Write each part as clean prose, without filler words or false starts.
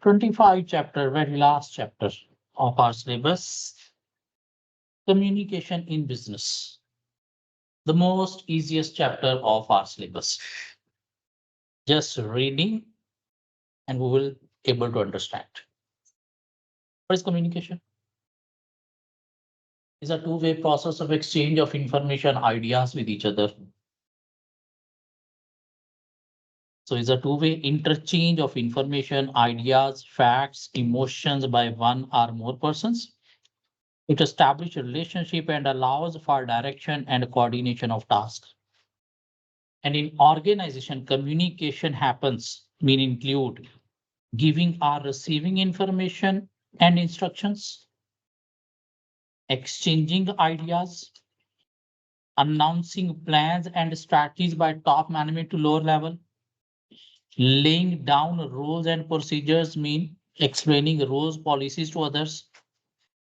25 chapter, very last chapter of our syllabus, communication in business. The most easiest chapter of our syllabus. Just reading and we will able to understand. What is communication? It's a two-way process of exchange of information, ideas with each other. So it's a two-way interchange of information, ideas, facts, emotions by one or more persons. It establishes a relationship and allows for direction and coordination of tasks. And in organization, communication happens, mean include giving or receiving information and instructions, exchanging ideas, announcing plans and strategies by top management to lower level, laying down rules and procedures mean explaining rules policies to others,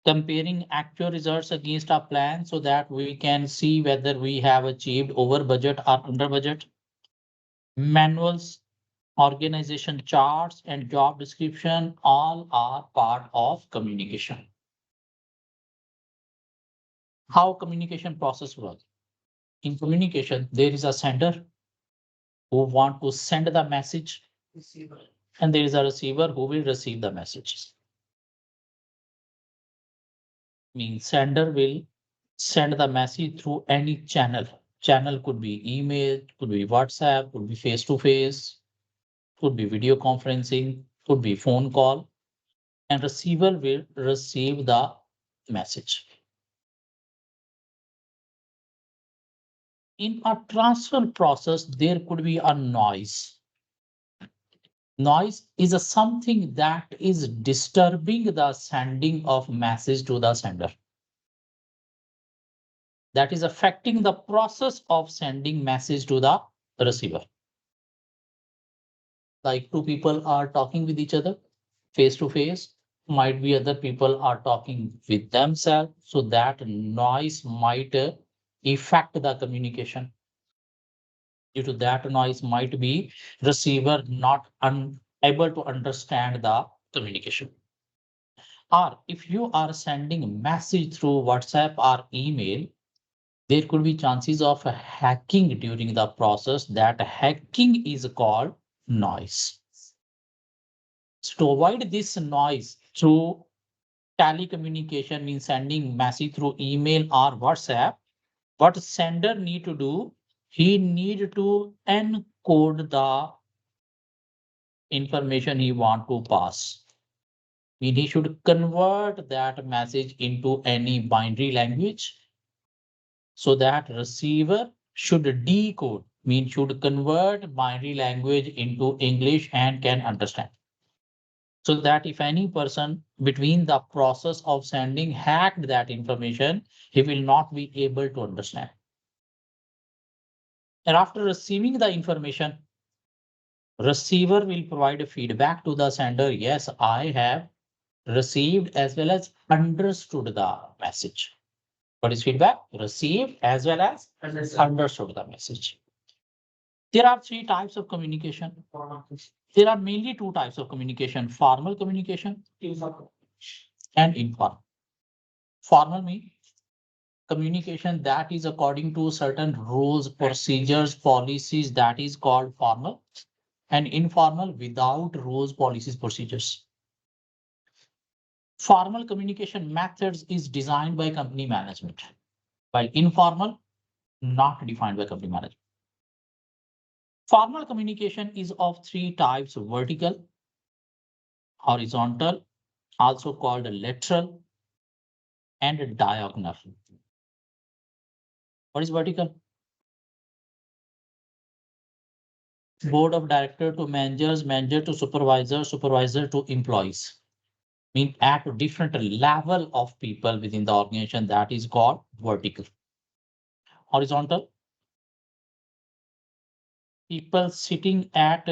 comparing actual results against our plan so that we can see whether we have achieved over budget or under budget, manuals, organization charts and job description all are part of communication. How communication process works? In communication, there is a sender who want to send the message, and there is a receiver who will receive the messages. Means sender will send the message through any channel. Channel could be email, could be WhatsApp, could be face to face, could be video conferencing, could be phone call, and receiver will receive the message. In a transfer process, there could be a noise. Noise is a something that is disturbing the sending of message to the sender. That is affecting the process of sending message to the receiver. Like two people are talking with each other face to face, might be other people are talking with themselves. So that noise might affect the communication. Due to that noise might be receiver not unable to understand the communication. Or if you are sending a message through WhatsApp or email, there could be chances of hacking during the process. That hacking is called noise. So to avoid this noise through telecommunication means sending message through email or WhatsApp, what sender need to do, he need to encode the information he want to pass. Mean he should convert that message into any binary language so that receiver should decode, mean should convert binary language into English and can understand. So that if any person between the process of sending hacked that information, he will not be able to understand. And after receiving the information, receiver will provide a feedback to the sender. Yes, I have received as well as understood the message. What is feedback? Received as well as understood the message. There are three types of communication. There are mainly two types of communication: formal communication and informal. Formal means communication that is according to certain rules, procedures, policies, that is called formal, and informal without rules, policies, procedures. Formal communication methods is designed by company management, while informal not defined by company management. Formal communication is of three types: vertical, horizontal, also called lateral, and diagonal. What is vertical? Board of director to managers, manager to supervisor, supervisor to employees. Mean at different level of people within the organization, that is called vertical. Horizontal, people sitting at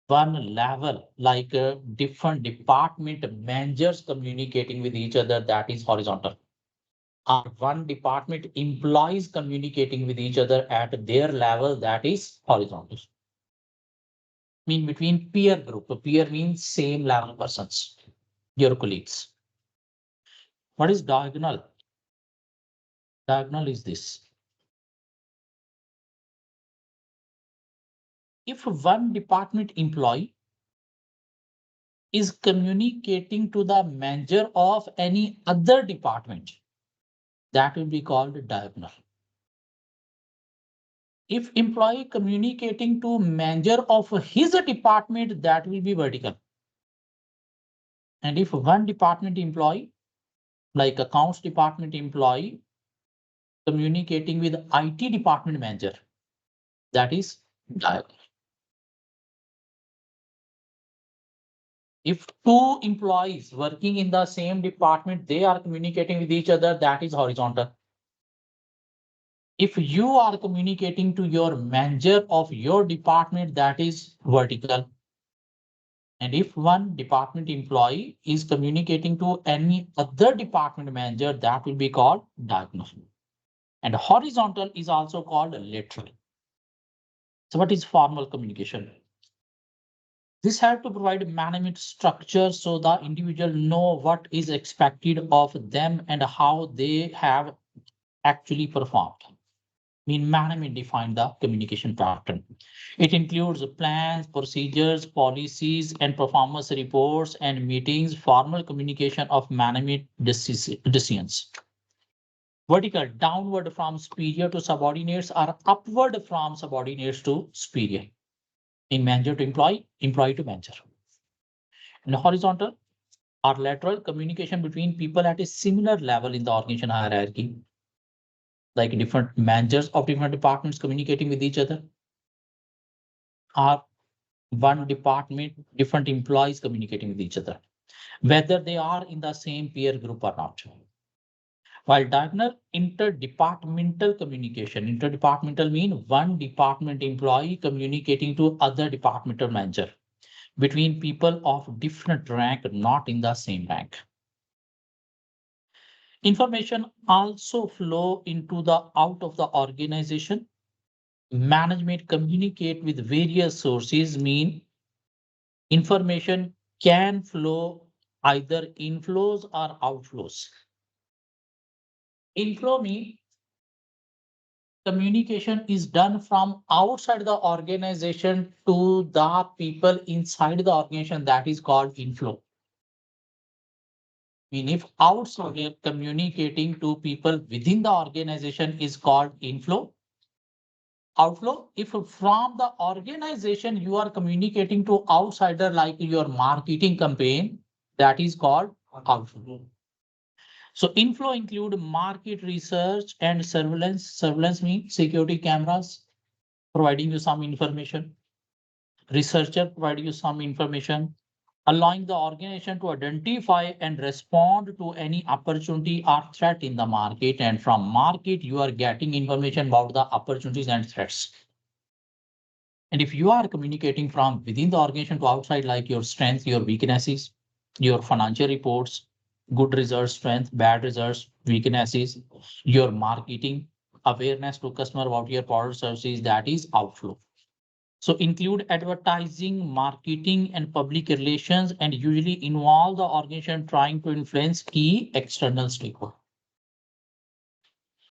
one level, like different department managers communicating with each other, that is horizontal. Or one department employees communicating with each other at their level, that is horizontal. Mean between peer group. Peer means same level persons, your colleagues. What is diagonal? Diagonal is this. If one department employee is communicating to the manager of any other department, that will be called diagonal. If employee communicating to manager of his department, that will be vertical. And if one department employee, like accounts department employee, communicating with IT department manager, that is diagonal. If two employees working in the same department, they are communicating with each other, that is horizontal. If you are communicating to your manager of your department, that is vertical. And if one department employee is communicating to any other department manager, that will be called diagonal. And horizontal is also called lateral. So what is formal communication? This had to provide management structure so the individual know what is expected of them and how they have actually performed. Mean management define the communication pattern. It includes plans, procedures, policies, and performance reports and meetings, formal communication of management decisions. Vertical, downward from superior to subordinates, or upward from subordinates to superior. In manager to employee, employee to manager. And horizontal or lateral communication between people at a similar level in the organization hierarchy, like different managers of different departments communicating with each other, or one department, different employees communicating with each other, whether they are in the same peer group or not. While diagonal, interdepartmental communication. Interdepartmental mean one department employee communicating to other departmental manager between people of different rank, not in the same rank. Information also flow into the out of the organization. Management communicate with various sources mean information can flow either inflows or outflows. Inflow mean communication is done from outside the organization to the people inside the organization, that is called inflow. Mean if outside communicating to people within the organization is called inflow. Outflow, if from the organization you are communicating to outsider like your marketing campaign, that is called outflow. So inflow include market research and surveillance. Surveillance means security cameras providing you some information. Researcher provide you some information, allowing the organization to identify and respond to any opportunity or threat in the market. And from market, you are getting information about the opportunities and threats. And if you are communicating from within the organization to outside, like your strengths, your weaknesses, your financial reports, good results, strength, bad results, weaknesses, your marketing, awareness to customer about your product services, that is outflow. So include advertising, marketing, and public relations, and usually involve the organization trying to influence key external stakeholders.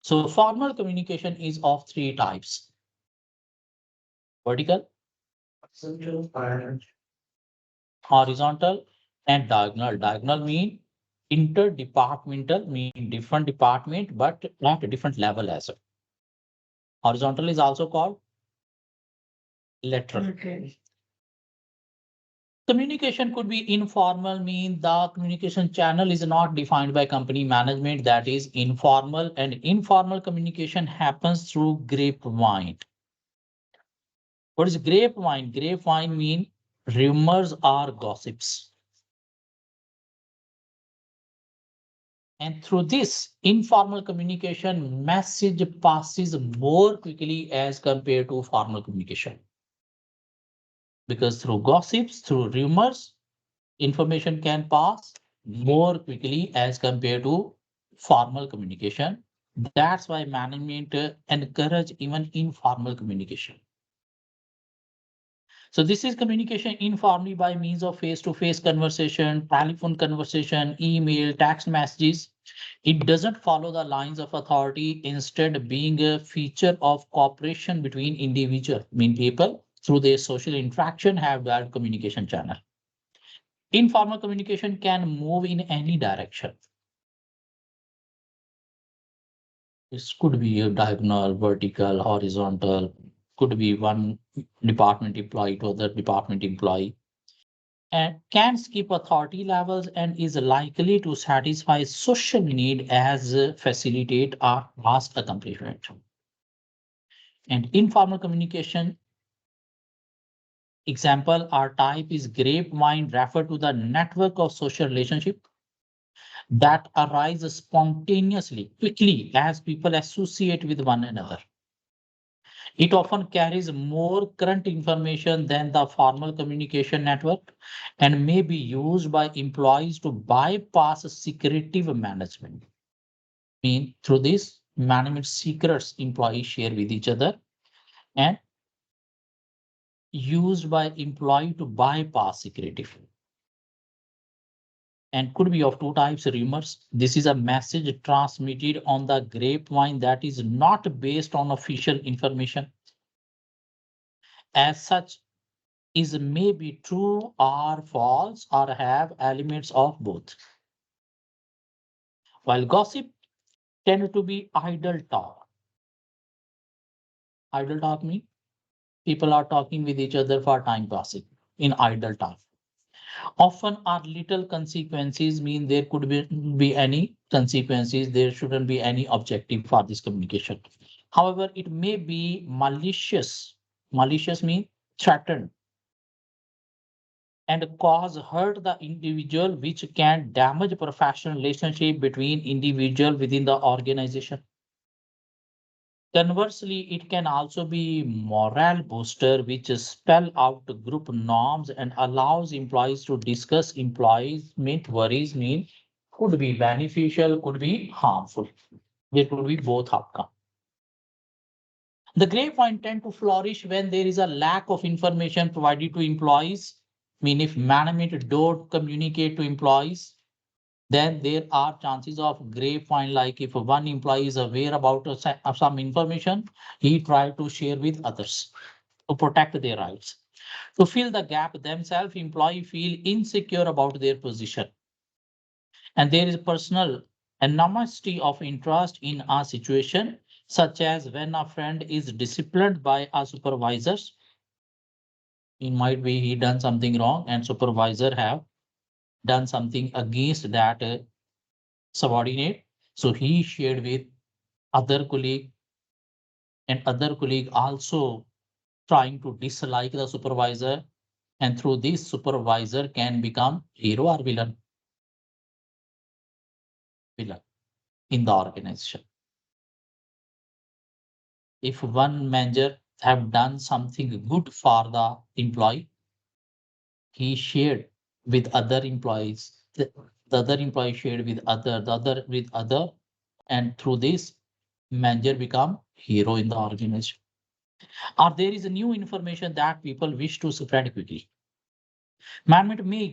So formal communication is of three types: vertical, horizontal, and diagonal. Diagonal mean interdepartmental, mean different department, but at a different level as well. Horizontal is also called lateral. Okay. Communication could be informal, mean the communication channel is not defined by company management, that is informal, and informal communication happens through grapevine. What is grapevine? Grapevine mean rumors or gossips. And through this informal communication, message passes more quickly as compared to formal communication. Because through gossips, through rumors, information can pass more quickly as compared to formal communication. That's why management encourage even informal communication. So this is communication informally by means of face-to-face conversation, telephone conversation, email, text messages. It doesn't follow the lines of authority, instead being a feature of cooperation between individual, mean people through their social interaction have that communication channel. Informal communication can move in any direction. This could be a diagonal, vertical, horizontal, could be one department employee to other department employee, and can skip authority levels and is likely to satisfy social need as facilitate our task accomplishment. And informal communication example our type is grapevine refer to the network of social relationship that arise spontaneously, quickly as people associate with one another. It often carries more current information than the formal communication network and may be used by employees to bypass secretive management. Mean through this, management secrets employees share with each other and used by employee to bypass secretive. And could be of two types rumors. This is a message transmitted on the grapevine that is not based on official information. As such, is may be true or false or have elements of both. While gossip tend to be idle talk. Idle talk means people are talking with each other for time passing in idle talk. Often are little consequences mean there could be any consequences. There shouldn't be any objective for this communication. However, it may be malicious. Malicious means threatened and cause hurt the individual, which can damage professional relationship between individual within the organization. Conversely, it can also be morale booster, which spell out group norms and allows employees to discuss employment worries mean could be beneficial, could be harmful. There could be both outcome. The grapevine tend to flourish when there is a lack of information provided to employees. Mean if management don't communicate to employees, then there are chances of grapevine. Like if one employee is aware about some information, he try to share with others to protect their rights. To fill the gap themselves, employee feel insecure about their position. And there is personal animosity of interest in a situation, such as when a friend is disciplined by a supervisor. It might be he done something wrong and supervisor have done something against that subordinate. So he shared with other colleague and other colleague also trying to dislike the supervisor. And through this supervisor can become hero or villain in the organization. If one manager have done something good for the employee, he shared with other employees. The other employee shared with other, the other with other, and through this manager become hero in the organization. Or there is a new information that people wish to spread quickly. Management may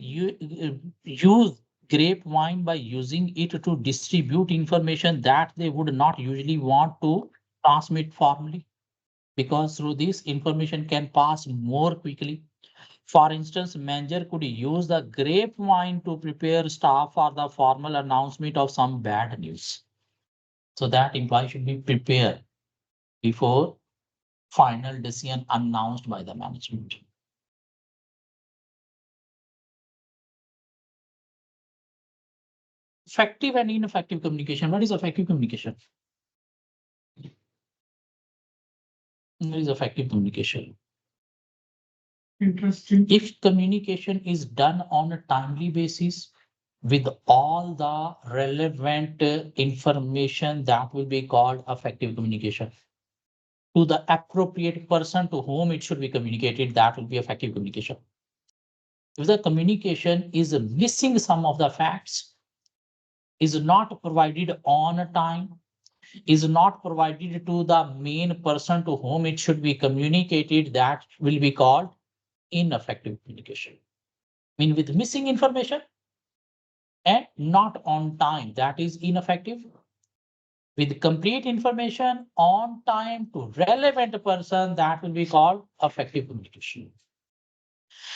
use grapevine by using it to distribute information that they would not usually want to transmit formally, because through this information can pass more quickly. For instance, manager could use the grapevine to prepare staff for the formal announcement of some bad news. So that employee should be prepared before final decision announced by the management. Effective and ineffective communication. What is effective communication? What is effective communication? Interesting. If communication is done on a timely basis with all the relevant information, that will be called effective communication. To the appropriate person to whom it should be communicated, that will be effective communication. If the communication is missing some of the facts, is not provided on a time, is not provided to the main person to whom it should be communicated, that will be called ineffective communication. I mean, with missing information and not on time, that is ineffective. With complete information on time to relevant person, that will be called effective communication.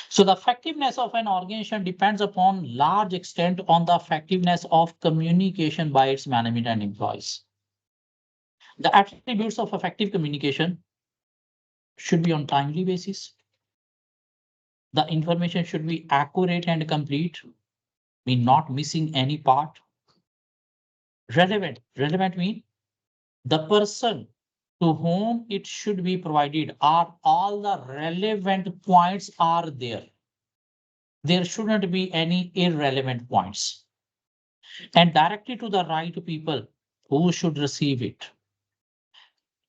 So the effectiveness of an organization depends upon large extent on the effectiveness of communication by its management and employees. The attributes of effective communication should be on timely basis. The information should be accurate and complete, mean not missing any part. Relevant mean the person to whom it should be provided are all the relevant points are there. There shouldn't be any irrelevant points. And directly to the right people who should receive it.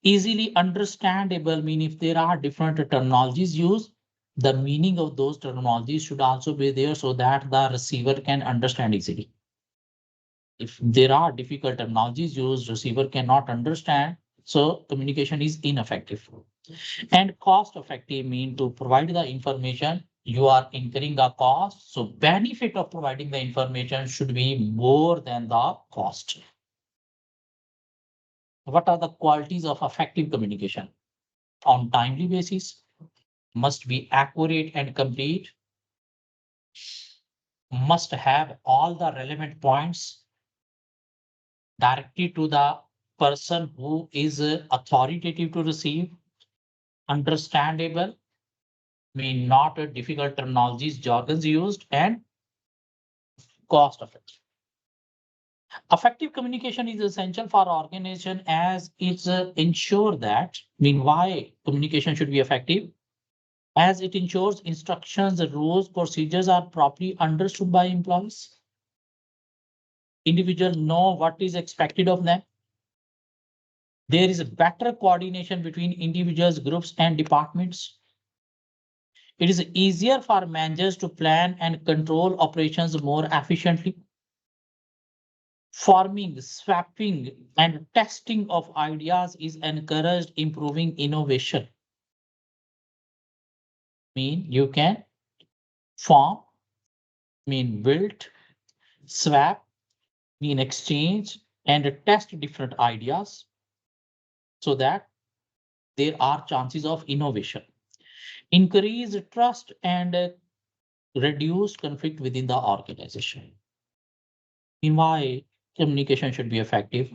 Easily understandable mean if there are different terminologies used, the meaning of those terminologies should also be there so that the receiver can understand easily. If there are difficult terminologies used, receiver cannot understand, so communication is ineffective. And cost effective mean to provide the information, you are incurring a cost, so benefit of providing the information should be more than the cost. What are the qualities of effective communication? On timely basis, must be accurate and complete, must have all the relevant points directly to the person who is authoritative to receive, understandable, mean not a difficult terminologies, jargons used, and cost effective. Effective communication is essential for organization as it's ensure that, mean why communication should be effective, as it ensures instructions, rules, procedures are properly understood by employees. Individuals know what is expected of them. There is a better coordination between individuals, groups, and departments. It is easier for managers to plan and control operations more efficiently. Forming, swapping, and testing of ideas is encouraged, improving innovation. Mean you can form, mean build, swap, mean exchange, and test different ideas so that there are chances of innovation. Increase trust and reduce conflict within the organization. In why communication should be effective,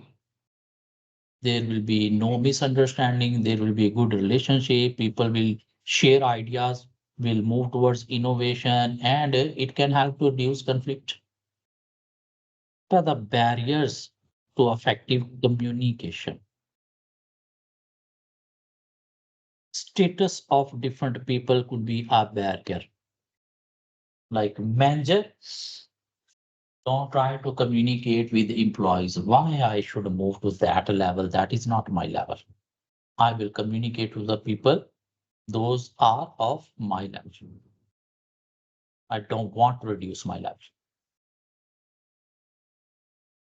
there will be no misunderstanding, there will be a good relationship, people will share ideas, will move towards innovation, and it can help to reduce conflict. What are the barriers to effective communication? Status of different people could be a barrier. Like manager, don't try to communicate with employees why I should move to that level. That is not my level. I will communicate to the people, those are of my level. I don't want to reduce my level.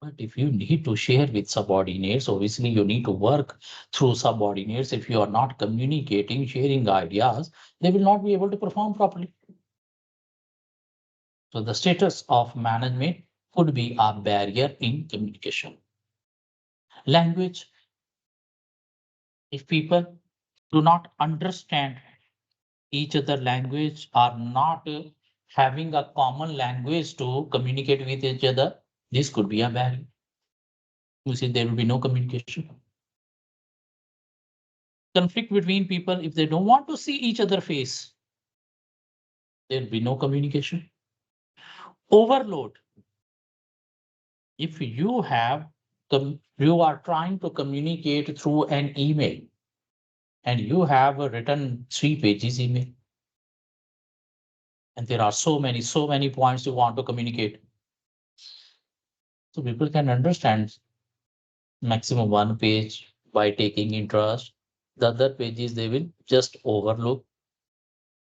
But if you need to share with subordinates, obviously you need to work through subordinates. If you are not communicating, sharing ideas, they will not be able to perform properly. So the status of management could be a barrier in communication. Language, if people do not understand each other language, are not having a common language to communicate with each other, this could be a barrier. You see, there will be no communication. Conflict between people, if they don't want to see each other face, there will be no communication. Overload, if you are trying to communicate through an email and you have written 3 pages email and there are so many points you want to communicate, so people can understand maximum 1 page by taking interest, the other pages they will just overlook.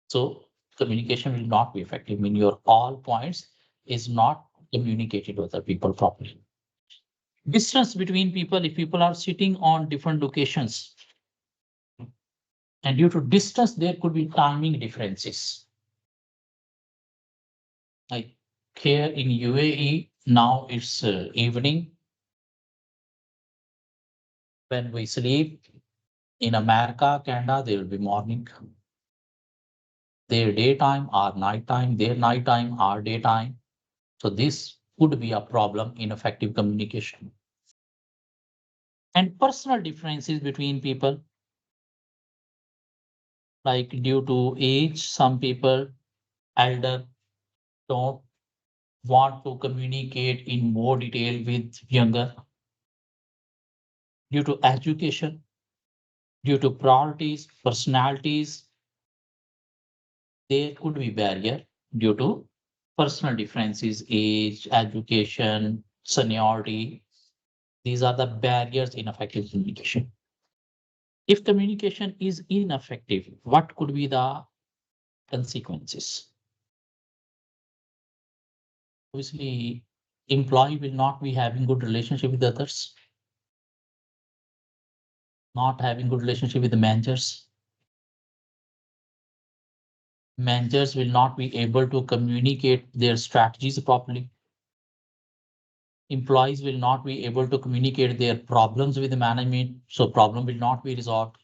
So communication will not be effective. I mean, your all points is not communicated to other people properly. Distance between people, if people are sitting on different locations, and due to distance, there could be timing differences. Like here in UAE, now it's evening when we sleep. In America, Canada, there will be morning. Their daytime or nighttime, their nighttime or daytime. So this could be a problem in effective communication. And personal differences between people, like due to age, some people elder don't want to communicate in more detail with younger. Due to education, due to priorities, personalities, there could be barrier due to personal differences, age, education, seniority. These are the barriers in effective communication. If communication is ineffective, what could be the consequences? Obviously, employee will not be having good relationship with others, not having good relationship with the managers. Managers will not be able to communicate their strategies properly. Employees will not be able to communicate their problems with the management, so problem will not be resolved.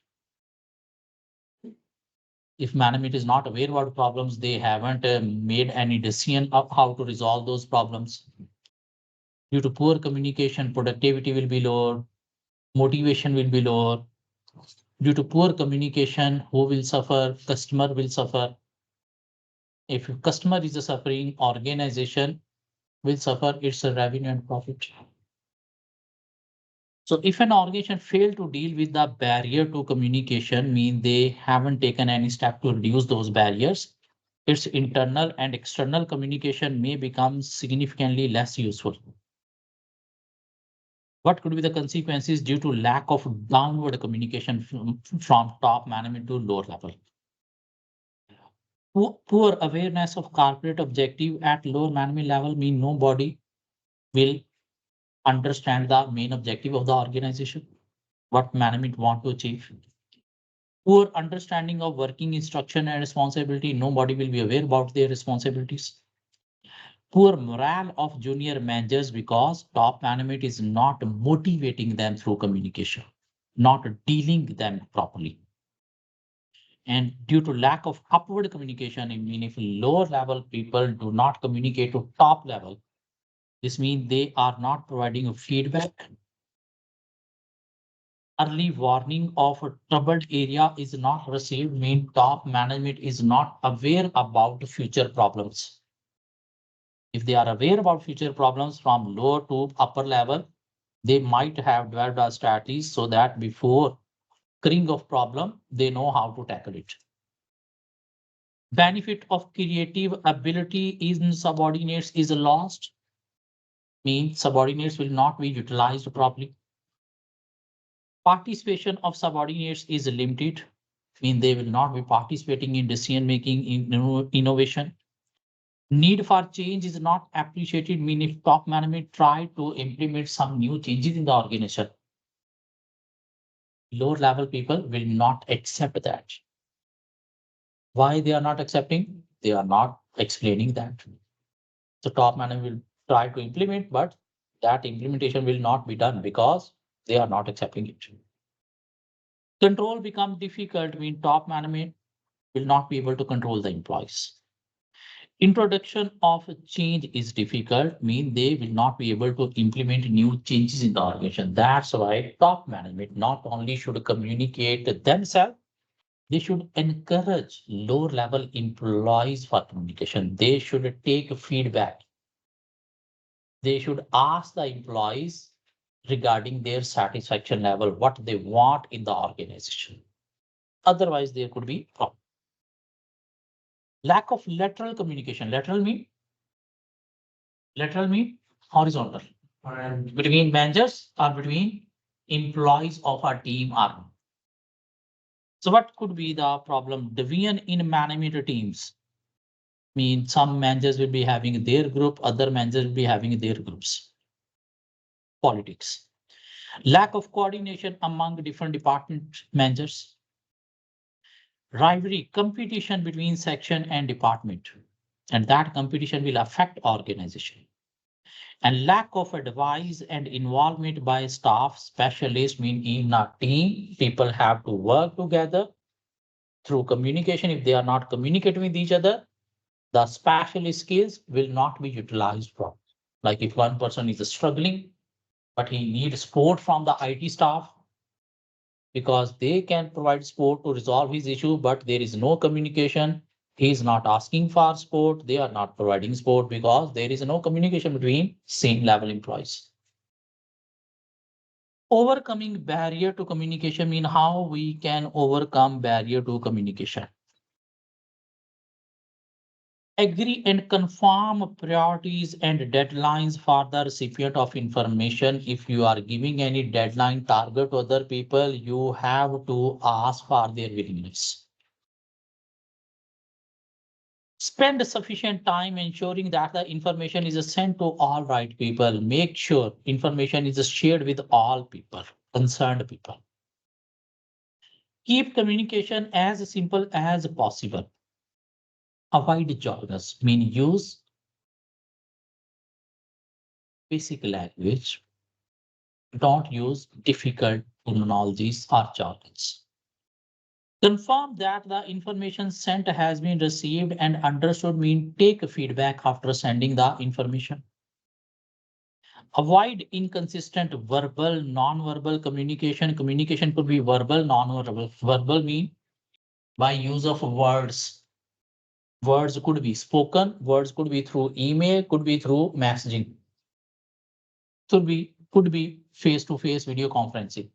If management is not aware about problems, they haven't made any decision of how to resolve those problems. Due to poor communication, productivity will be lower, motivation will be lower. Due to poor communication, who will suffer? Customer will suffer. If customer is a suffering, organization will suffer its revenue and profit. So if an organization fail to deal with the barrier to communication, mean they haven't taken any step to reduce those barriers, its internal and external communication may become significantly less useful. What could be the consequences due to lack of downward communication from top management to lower level? Poor awareness of corporate objective at lower management level mean nobody will understand the main objective of the organization, what management want to achieve. Poor understanding of working instruction and responsibility, nobody will be aware about their responsibilities. Poor morale of junior managers because top management is not motivating them through communication, not dealing them properly. And due to lack of upward communication, I mean, if lower level people do not communicate to top level, this means they are not providing a feedback. Early warning of a troubled area is not received, mean top management is not aware about future problems. If they are aware about future problems from lower to upper level, they might have developed a strategy so that before occurring of problem, they know how to tackle it. Benefit of creative ability in subordinates is lost, means subordinates will not be utilized properly. Participation of subordinates is limited, mean they will not be participating in decision making, in innovation. Need for change is not appreciated, mean if top management try to implement some new changes in the organization, lower level people will not accept that. Why they are not accepting? They are not explaining that. So top management will try to implement, but that implementation will not be done because they are not accepting it. Control become difficult when top management will not be able to control the employees. Introduction of change is difficult, mean they will not be able to implement new changes in the organization. That's why top management not only should communicate themselves, they should encourage lower level employees for communication. They should take feedback. They should ask the employees regarding their satisfaction level, what they want in the organization. Otherwise, there could be problem. Lack of lateral communication. Lateral mean horizontal. And between managers or between employees of a team or. So what could be the problem? Division in management teams. Mean some managers will be having their group, other managers will be having their groups. Politics. Lack of coordination among different department managers. Rivalry, competition between section and department. and that competition will affect organization. And lack of advice and involvement by staff specialists mean in a team, people have to work together through communication. If they are not communicating with each other, the specialist skills will not be utilized properly. Like if one person is struggling, but he needs support from the IT staff because they can provide support to resolve his issue, but there is no communication. He is not asking for support. They are not providing support because there is no communication between same level employees. Overcoming barrier to communication mean how we can overcome barrier to communication. Agree and confirm priorities and deadlines for the recipient of information. If you are giving any deadline target to other people, you have to ask for their willingness. Spend sufficient time ensuring that the information is sent to all right people. Make sure information is shared with all people, concerned people. Keep communication as simple as possible. Avoid jargons, mean use basic language. Don't use difficult terminologies or jargons. Confirm that the information sent has been received and understood, mean take feedback after sending the information. Avoid inconsistent verbal, non-verbal communication. Communication could be verbal, non-verbal. Verbal mean by use of words. Words could be spoken, words could be through email, could be through messaging, could be face-to-face video conferencing.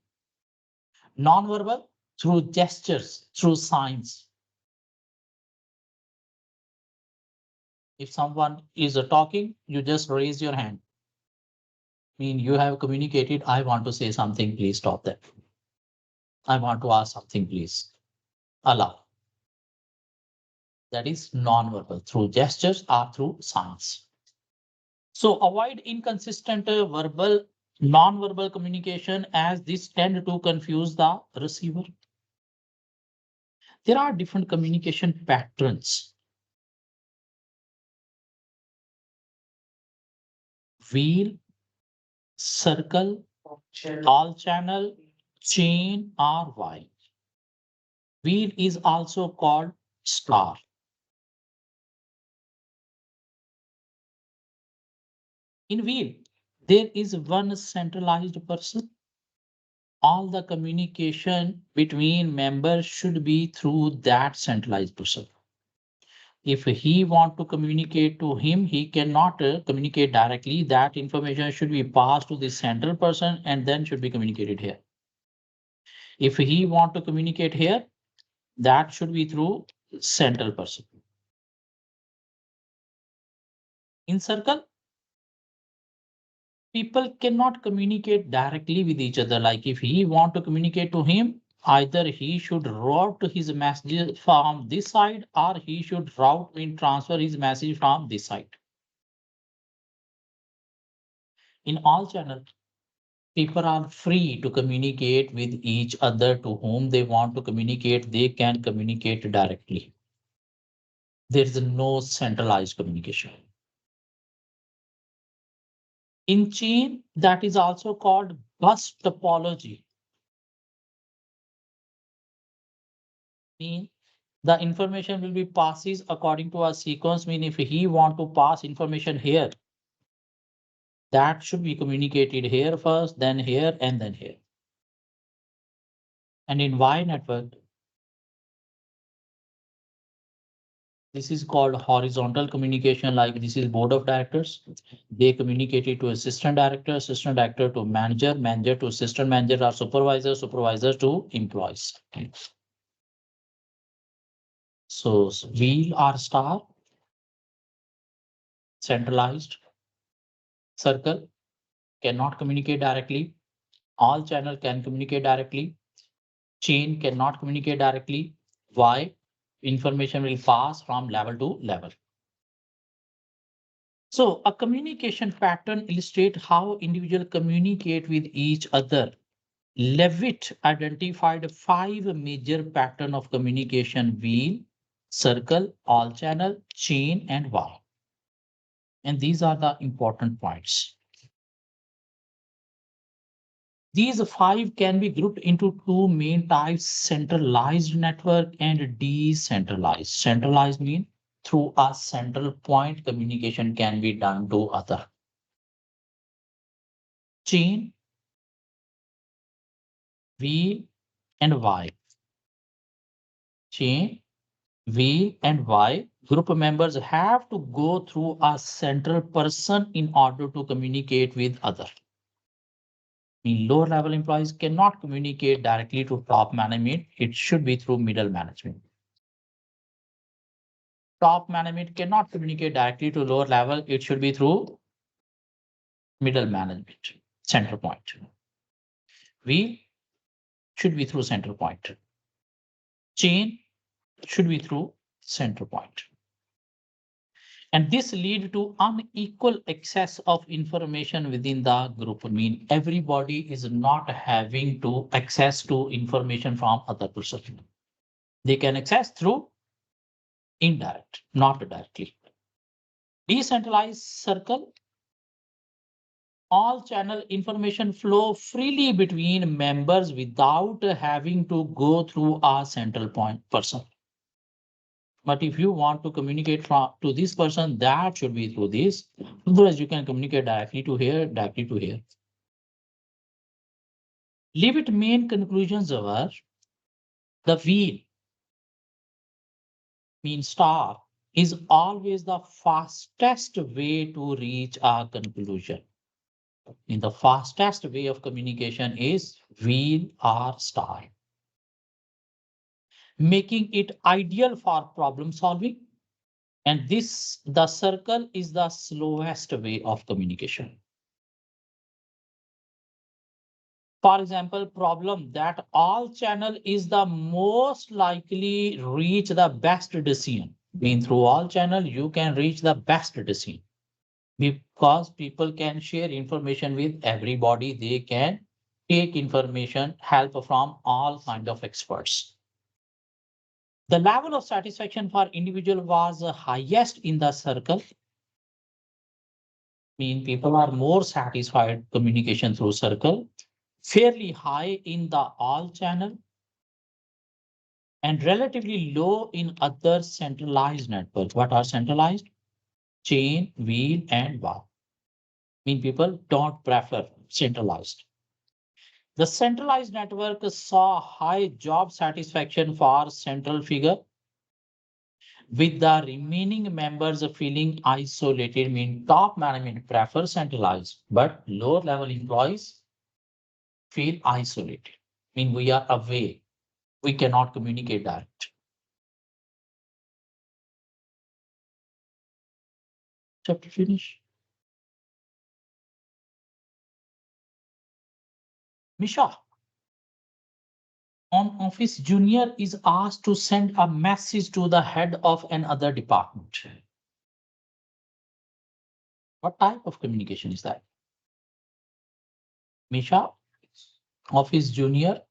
Non-verbal through gestures, through signs. If someone is talking, you just raise your hand. Mean you have communicated, I want to say something, please stop that. I want to ask something, please allow. That is non-verbal through gestures or through signs. So avoid inconsistent verbal, non-verbal communication as this tend to confuse the receiver. There are different communication patterns. Wheel, circle, all channel, chain, or Y. Wheel is also called star. In wheel, there is one centralized person. All the communication between members should be through that centralized person. If he want to communicate to him, he cannot communicate directly. That information should be passed to the central person and then should be communicated here. If he want to communicate here, that should be through central person. In circle, people cannot communicate directly with each other. Like if he want to communicate to him, either he should route his message from this side or he should transfer his message from this side. In all channels, people are free to communicate with each other. To whom they want to communicate, they can communicate directly. There is no centralized communication. In chain, that is also called bus topology. Mean the information will be passes according to a sequence. Mean if he want to pass information here, that should be communicated here first, then here, and then here. And in Y network, this is called horizontal communication. Like this is board of directors. They communicated to assistant director to manager, manager to assistant manager or supervisor, supervisor to employees. So wheel or star, centralized. Circle cannot communicate directly. All channel can communicate directly. Chain cannot communicate directly. Why? Information will pass from level to level. So a communication pattern illustrates how individuals communicate with each other. Levitt identified 5 major patterns of communication wheel, circle, all channel, chain, and Y. And these are the important points. These five can be grouped into two main types, centralized network and decentralized. Centralized means through a central point, communication can be done to other. Chain, V, and Y. Chain, V, and Y. Group members have to go through a central person in order to communicate with other. Lower level employees cannot communicate directly to top management. It should be through middle management. Top management cannot communicate directly to lower level. It should be through middle management, center point. We should be through center point. Chain should be through center point. And this lead to unequal access of information within the group. Everybody is not having to access to information from other person. They can access through indirect, not directly. Decentralized circle, all channel information flow freely between members without having to go through a central point person. But if you want to communicate to this person, that should be through this. Otherwise, you can communicate directly to here, directly to here. Leave it main conclusions are the wheel star is always the fastest way to reach a conclusion. In the fastest way of communication is wheel or star, making it ideal for problem solving. And the circle is the slowest way of communication. For example, problem that all channel is the most likely reach the best decision. Through all channel, you can reach the best decision because people can share information with everybody. They can take information, help from all kind of experts. The level of satisfaction for individual was highest in the circle. People are more satisfied communication through circle, fairly high in the all channel, and relatively low in other centralized networks. What are centralized? Chain, wheel, and bar. People don't prefer centralized. The centralized network saw high job satisfaction for central figure, with the remaining members feeling isolated. Top management prefers centralized, but lower level employees feel isolated. We are away. We cannot communicate that. Chapter finish. Misha, on office junior is asked to send a message to the head of another department. What type of communication is that? Misha, office junior,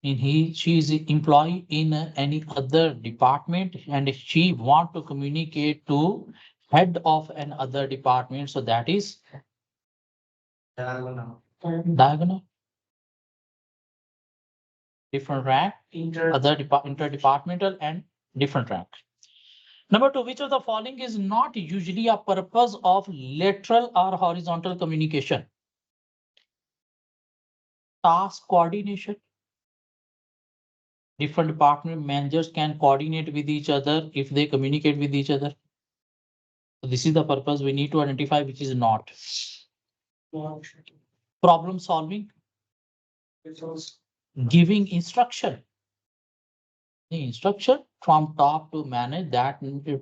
she is employee in any other department and she want to communicate to head of another department. So that is diagonal. Different rank, interdepartmental and different rank. Number two, which of the following is not usually a purpose of lateral or horizontal communication? Task coordination. Different department managers can coordinate with each other if they communicate with each other. So this is the purpose we need to identify which is not. Problem solving. Giving instruction. The instruction from top to manage that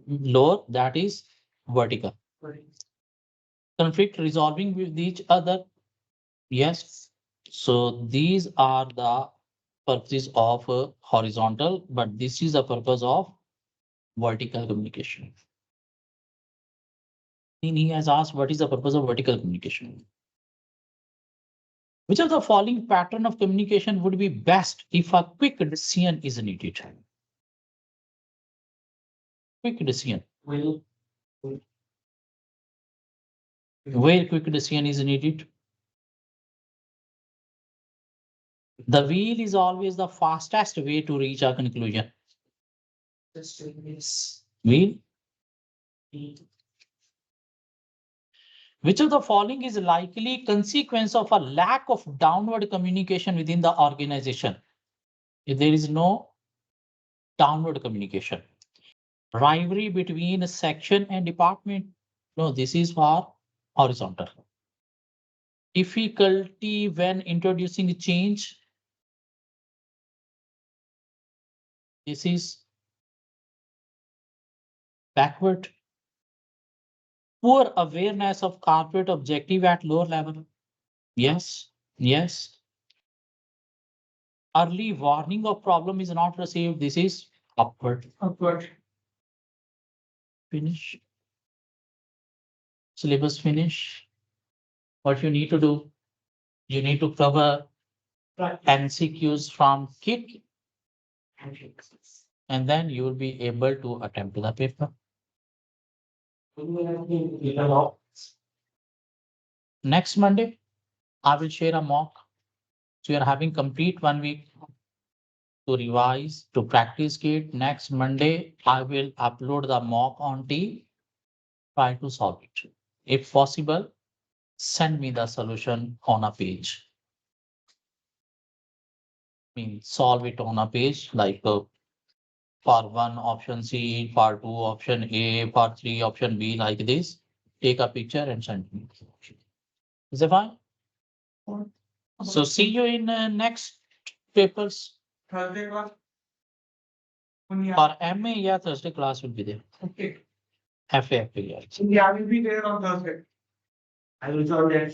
lower, that is vertical. Conflict resolving with each other. Yes. So these are the purposes of horizontal, but this is the purpose of vertical communication. He has asked what is the purpose of vertical communication? Which of the following pattern of communication would be best if a quick decision is needed? quick decision. Where quick decision is needed. The wheel is always the fastest way to reach a conclusion. Wheel. Which of the following is likely consequence of a lack of downward communication within the organization? If there is no downward communication, rivalry between a section and department. No, this is for horizontal. Difficulty when introducing change. This is backward. Poor awareness of corporate objective at lower level. Yes, yes. Early warning of problem is not received. This is upward. Upward. Finish. Syllabus finish. What you need to do? You need to cover MCQs from KIT, and then you will be able to attempt the paper. Next Monday, I will share a mock. So you are having complete 1 week to revise, to practice it. Next Monday, I will upload the mock on T. Try to solve it. If possible, send me the solution on a page. Solve it on a page like for one option C, for two option A, for three option B, like this. Take a picture and send me. Is that fine? So see you in next papers. Thursday class. For MA, yeah, Thursday class will be there. Okay. FA, yeah. Yeah, I will be there on Thursday. I will join there.